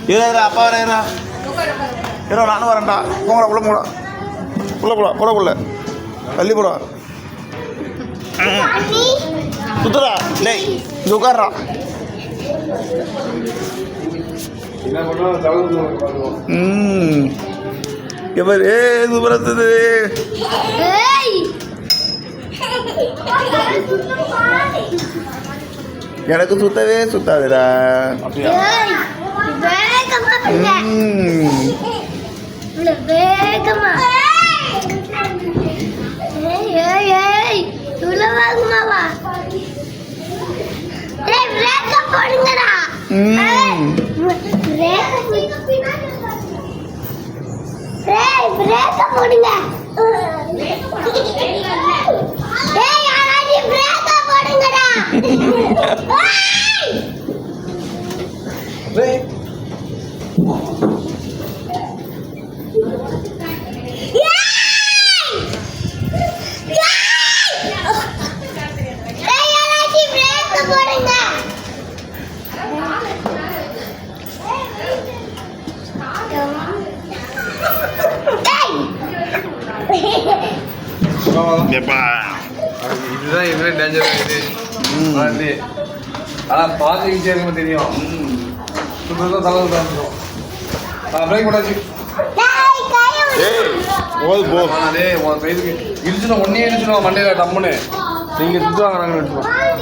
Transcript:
ஏறா அப்பா வரேறா ஏறா நானும் வரேன்டா போங்கடா உள்ள போடா உள்ள தள்ளி போடா சுத்துறா இல்லை இங்கே உட்கார்றா எவர் ஏ சுபரத்துது எனக்கு சுத்தவே சுத்தாதுடா இதுதான் இதுவே டேஞ்சர் ஆகுது ஆனால் பார்த்துக்கிட்டே இருக்கும் தெரியும் சுத்தம் தலை தான் பிரேக் போட்டாச்சு அதே இடிச்சுனா ஒன்னே இடிச்சுடுவோம் மண்டையில டம்முன்னு நீங்கள் சுற்றுவாங்க நாங்கள் எடுத்துவோம்